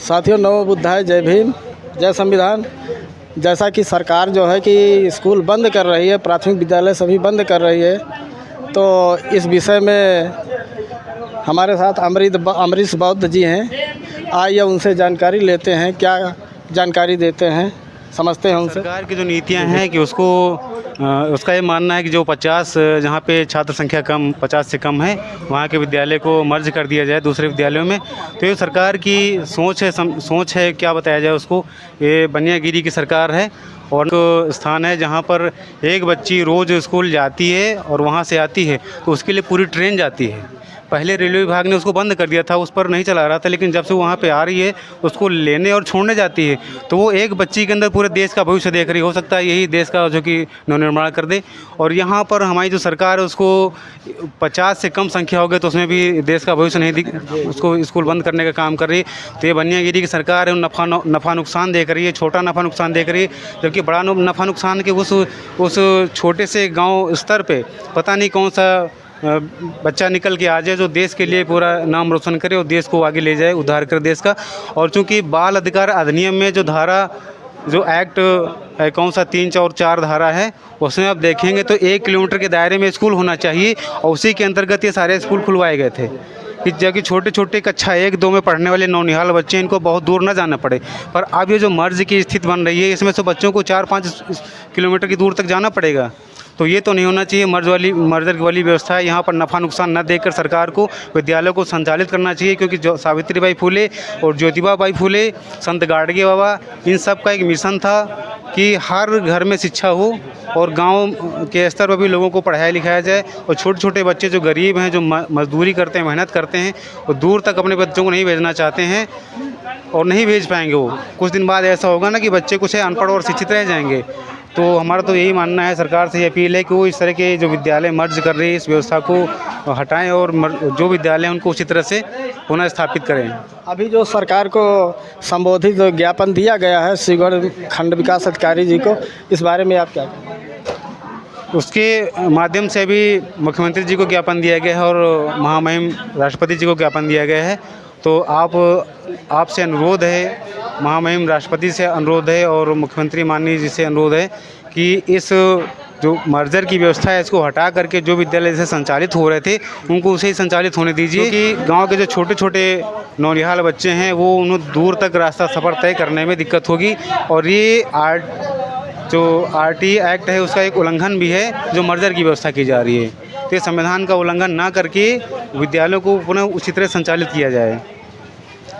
साथियों, नमो बुद्धाय, जय भीम, जय संविधान। जैसा कि सरकार जो है कि स्कूल बंद कर रही है, प्राथमिक विद्यालय सभी बंद कर रही है, तो इस विषय में हमारे साथ अमरीश बौद्ध जी हैं। आइए उनसे जानकारी लेते हैं, क्या जानकारी देते हैं, समझते हैं उनसे। सरकार की जो नीतियां हैं कि उसका ये मानना है कि जो 50 जहाँ पे छात्र संख्या कम 50 से कम है वहाँ के विद्यालय को मर्ज कर दिया जाए दूसरे विद्यालयों में। तो ये सरकार की सोच है क्या बताया जाए उसको। ये बनियागिरी की सरकार है और स्थान है जहाँ पर एक बच्ची रोज़ स्कूल जाती है और वहाँ से आती है तो उसके लिए पूरी ट्रेन जाती है। पहले रेलवे विभाग ने उसको बंद कर दिया था, उस पर नहीं चला रहा था, लेकिन जब से वहाँ पे आ रही है उसको लेने और छोड़ने जाती है तो वो एक बच्ची के अंदर पूरे देश का भविष्य देख रही। हो सकता है यही देश का जो कि नवनिर्माण कर दे। और यहाँ पर हमारी जो सरकार है उसको 50 से कम संख्या हो गई तो उसमें भी देश का भविष्य नहीं दिख, उसको स्कूल बंद करने का काम कर रही है। तो ये बनियागिरी की सरकार है, नफ़ा नुकसान देख रही है, छोटा नफ़ा नुकसान देख रही है, जबकि बड़ा नफ़ा नुकसान के उस छोटे से गाँव स्तर पर पता नहीं कौन सा बच्चा निकल के आ जाए जो देश के लिए पूरा नाम रोशन करे और देश को आगे ले जाए, उद्धार करे देश का। और चूंकि बाल अधिकार अधिनियम में जो धारा जो एक्ट है कौन सा 3 और 4 धारा है उसमें आप देखेंगे तो 1 किलोमीटर के दायरे में स्कूल होना चाहिए और उसी के अंतर्गत ये सारे स्कूल खुलवाए गए थे कि जबकि छोटे छोटे कक्षा 1-2 में पढ़ने वाले नौनिहाल बच्चे इनको बहुत दूर न जाना पड़े। पर अब ये जो मर्ज की स्थिति बन रही है इसमें से बच्चों को 4-5 किलोमीटर की दूर तक जाना पड़ेगा। तो ये तो नहीं होना चाहिए। मर्जर वाली व्यवस्था है। यहाँ पर नफ़ा नुकसान न देकर सरकार को विद्यालयों को संचालित करना चाहिए, क्योंकि जो सावित्रीबाई फुले और ज्योतिबा फुले, संत गाडगे बाबा, इन सब का एक मिशन था कि हर घर में शिक्षा हो और गांव के स्तर पर भी लोगों को पढ़ाया लिखाया जाए। और छोटे छोटे बच्चे जो गरीब हैं, जो मजदूरी करते हैं, मेहनत करते हैं, वो दूर तक अपने बच्चों को नहीं भेजना चाहते हैं और नहीं भेज पाएंगे। वो कुछ दिन बाद ऐसा होगा ना कि बच्चे कुछ अनपढ़ और शिक्षित रह जाएंगे। तो हमारा तो यही मानना है, सरकार से ये अपील है कि वो इस तरह के जो विद्यालय मर्ज कर रही है इस व्यवस्था को हटाएं और जो विद्यालय उनको उसी तरह से पुनः स्थापित करें। अभी जो सरकार को संबोधित ज्ञापन दिया गया है शिवगढ़ खंड विकास अधिकारी जी को, इस बारे में आप क्या कहें? उसके माध्यम से भी मुख्यमंत्री जी को ज्ञापन दिया गया है और महामहिम राष्ट्रपति जी को ज्ञापन दिया गया है। तो आपसे अनुरोध है, महामहिम राष्ट्रपति से अनुरोध है और मुख्यमंत्री माननीय जी से अनुरोध है कि इस जो मर्जर की व्यवस्था है इसको हटा करके जो विद्यालय से संचालित हो रहे थे उनको उसे ही संचालित होने दीजिए। कि गांव के जो छोटे छोटे नौनिहाल बच्चे हैं वो उन्हें दूर तक रास्ता सफ़र तय करने में दिक्कत होगी। और ये जो RT एक्ट है उसका एक उल्लंघन भी है जो मर्जर की व्यवस्था की जा रही है। तो ये संविधान का उल्लंघन ना करके विद्यालयों को पुनः उसी तरह संचालित किया जाए,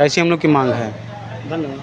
ऐसी हम लोग की मांग है। धन्यवाद।